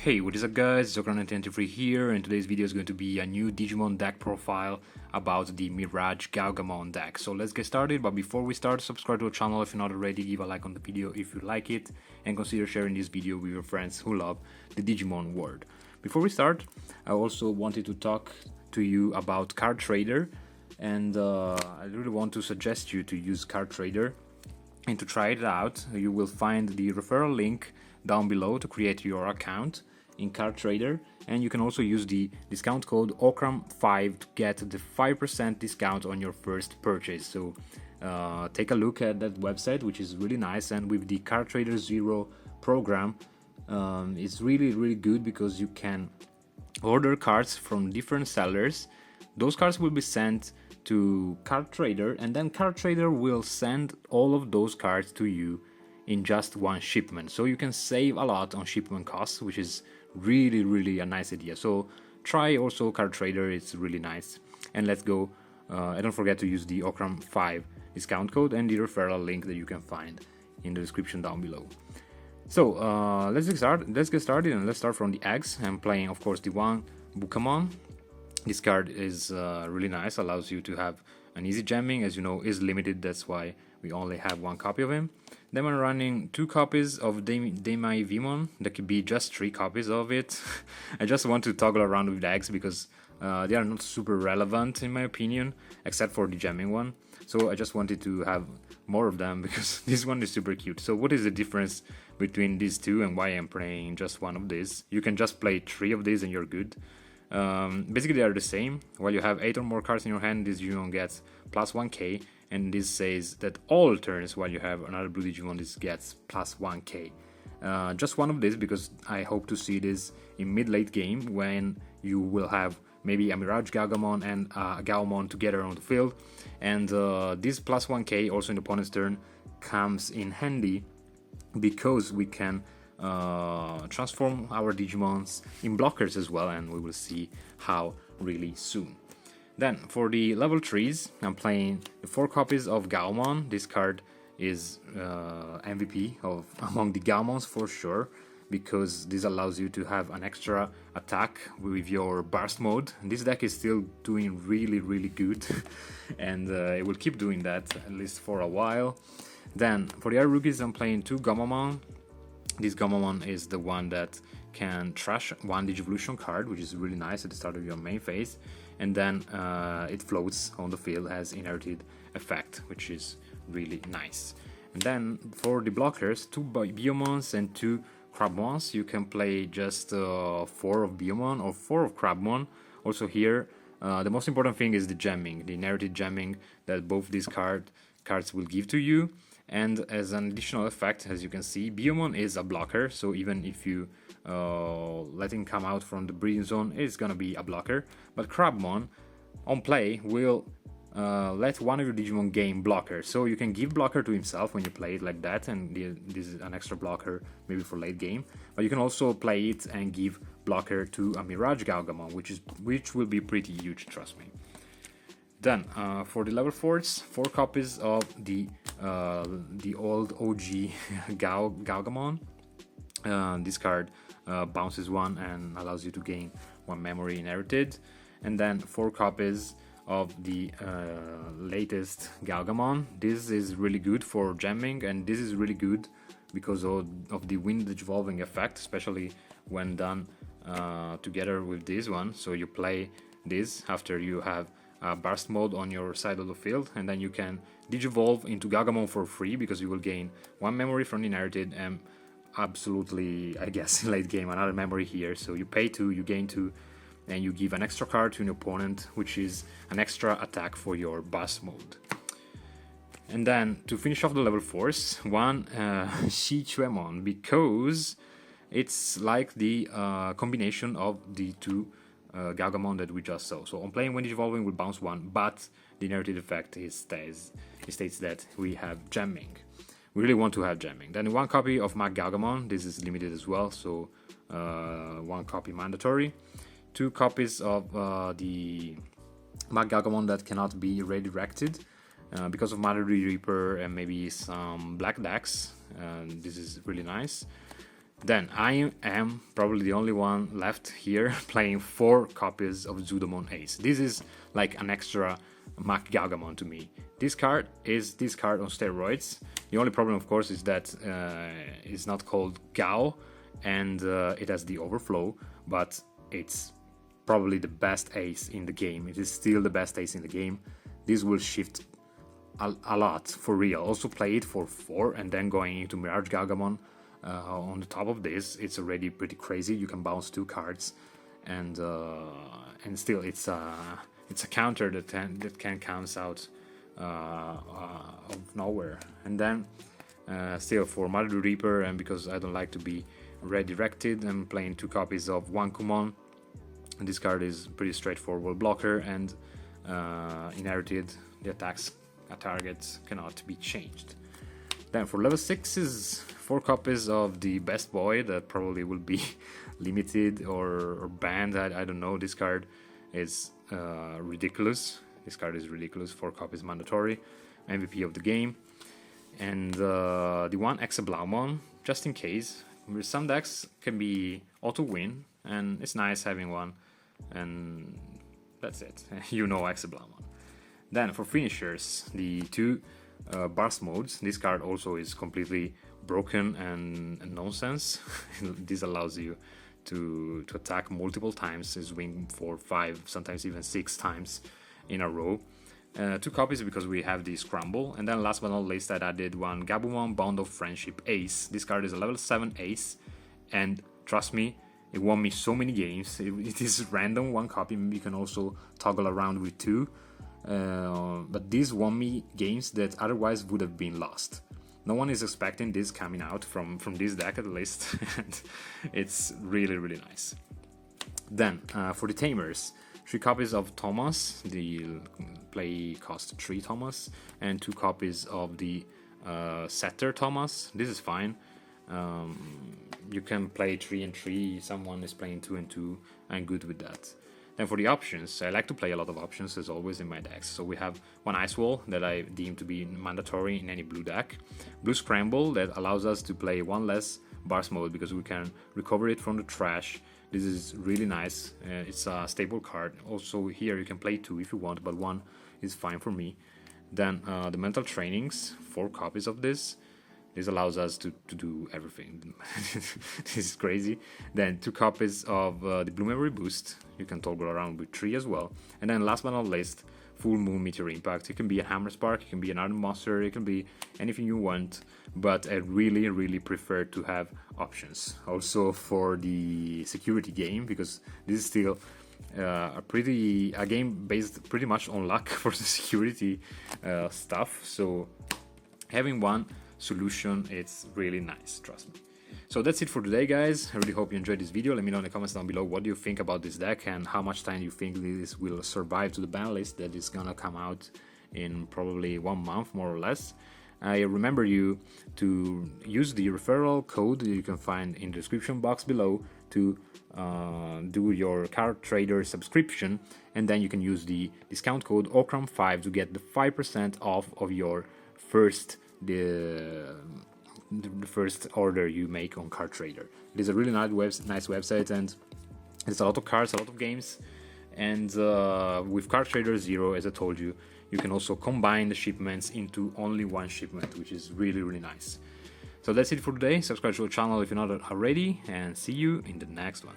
Hey, what is up guys, Zokran1993 here, and today's video is going to be a new Digimon deck profile about the Miragegaogamon deck. So let's get started, but before we start, subscribe to the channel if you're not already, give a like on the video if you like it, and consider sharing this video with your friends who love the Digimon world. Before we start, I also wanted to talk to you about Card Trader, and I really want to suggest you to use Card Trader and to try it out. You will find the referral link down below to create your account in Card Trader, and you can also use the discount code OCRAM5 to get the 5% discount on your first purchase. So take a look at that website, which is really nice, and with the Card Trader Zero program, it's really good because you can order cards from different sellers. Those cards will be sent to Card Trader, and then Card Trader will send all of those cards to you in just one shipment. So you can save a lot on shipment costs, which is really a nice idea. So try also Card Trader, it's really nice. And let's go, and don't forget to use the OCRAM5 discount code and the referral link that you can find in the description down below. So let's get started, and let's start from the eggs. I'm playing, of course, the one Bukamon. This card is really nice, allows you to have an easy jamming. As you know, is limited, that's why we only have one copy of him. Then I'm running 2 copies of Digimon. There could be just 3 copies of it. I just want to toggle around with the eggs because they are not super relevant in my opinion, except for the jamming one. So I just wanted to have more of them because this one is super cute. So what is the difference between these two and why I'm playing just one of these? You can just play 3 of these and you're good. Basically they are the same. While you have 8 or more cards in your hand, this Digimon gets plus 1k, and this says that all turns while you have another blue Digimon, this gets plus 1k. Just one of these because I hope to see this in mid-late game when you will have maybe a Miragegaogamon and a Gaomon together on the field, and this plus 1k also in the opponent's turn comes in handy because we can transform our Digimons in blockers as well, and we will see how really soon. Then for the level 3s, I'm playing the 4 copies of Gaomon. This card is MVP among the Gaomons for sure, because this allows you to have an extra attack with your burst mode. This deck is still doing really good and it will keep doing that at least for a while. Then for the other rookies, I'm playing 2 Gomamon. This Gomamon is the one that can trash one Digivolution card, which is really nice at the start of your main phase, and then it floats on the field as inherited effect, which is really nice. And then for the blockers, 2 Biomons and 2 Crabmons. You can play just 4 of Biomon or 4 of Crabmon. Also here, the most important thing is the jamming, the inherited jamming that both these cards will give to you. And as an additional effect, as you can see, Biomon is a blocker, so even if you let him come out from the breeding zone, it's gonna be a blocker. But Crabmon, on play, will let one of your Digimon gain blocker, so you can give blocker to himself when you play it like that, and this is an extra blocker maybe for late game. But you can also play it and give blocker to a Miragegaogamon, which will be pretty huge, trust me. Then for the level 4s, 4 copies of the old OG Gaogamon. This card bounces 1 and allows you to gain 1 memory inherited. And then 4 copies of the latest Gaogamon. This is really good for jamming, and this is really good because of the wind evolving effect, especially when done together with this one. So you play this after you have burst mode on your side of the field, and then you can digivolve into Gaogamon for free because you will gain 1 memory from the inherited, and absolutely, I guess, in late game another memory here. So you pay 2, you gain 2, and you give an extra card to an opponent, which is an extra attack for your burst mode. And then to finish off the level 4s, 1 Shichuemon, because it's like the combination of the 2 Gaogamon that we just saw. So on playing when evolving will bounce 1, but the inherited effect states that we have jamming. We really want to have jamming. Then 1 copy of Gaogamon. This is limited as well, so 1 copy mandatory. 2 copies of the Gaogamon that cannot be redirected because of Mother Reaper and maybe some black decks. This is really nice. Then I am probably the only one left here playing 4 copies of Zudomon Ace. This is like an extra Miragegaogamon to me. This card is this card on steroids. The only problem, of course, is that it's not called Gao, and it has the overflow, but it's probably the best ace in the game. It is still the best ace in the game. This will shift a lot for real. Also play it for 4 and then going into Miragegaogamon. On the top of this, it's already pretty crazy. You can bounce 2 cards, and still it's a counter that can counts out of nowhere. And then still for Mother the Reaper, and because I don't like to be redirected, I'm playing 2 copies of Wankumon. This card is pretty straightforward blocker, and inherited. The attacks at target cannot be changed. Then for level 6 is 4 copies of the Best Boy that probably will be limited or banned. I don't know. This card is ridiculous. This card is ridiculous. 4 copies mandatory. MVP of the game. And the one Exablaumon, just in case. With some decks can be auto win, and it's nice having one. And that's it. You know Exablaumon. Then for finishers, the 2 burst modes. This card also is completely broken and nonsense. This allows you to attack multiple times, swing 4, 5, sometimes even 6 times in a row. 2 copies because we have the Scramble. And then last but not least, I added one Gabumon Bond of Friendship Ace. This card is a level 7 ace, and trust me, it won me so many games. It is random, 1 copy. Maybe you can also toggle around with 2. But these won me games that otherwise would have been lost. No one is expecting this coming out from this deck at least. And it's really, really nice. Then for the Tamers, 3 copies of Thomas, the play cost 3 Thomas, and 2 copies of the Setter Thomas. This is fine. You can play 3 and 3, someone is playing 2 and 2, I'm good with that. Then for the options, I like to play a lot of options as always in my decks. So we have one Ice Wall that I deem to be mandatory in any blue deck. Blue Scramble that allows us to play 1 less Burst mode because we can recover it from the trash. This is really nice. It's a stable card. Also here you can play 2 if you want, but 1 is fine for me. Then the Mental Trainings, 4 copies of this. This allows us to do everything. This is crazy. Then 2 copies of the Blue Memory Boost. You can toggle around with 3 as well. And then last but not least, Full Moon Meteor Impact. It can be a Hammer Spark, it can be an Ardent Monster, it can be anything you want. But I really, really prefer to have options. Also for the security game, because this is still a game based pretty much on luck for the security stuff. So having one solution, it's really nice, trust me. So that's it for today, guys. I really hope you enjoyed this video. Let me know in the comments down below what do you think about this deck and how much time you think this will survive to the ban list that is gonna come out in probably 1 month, more or less. I remember you to use the referral code that you can find in the description box below to do your card trader subscription, and then you can use the discount code OCRAM5 to get the 5% off of your first the first order you make on Card Trader. It is a really nice website, and it's a lot of cards, a lot of games. And with Card Trader 0, as I told you, you can also combine the shipments into only 1 shipment, which is really, really nice. So that's it for today. Subscribe to the channel if you're not already, and see you in the next one.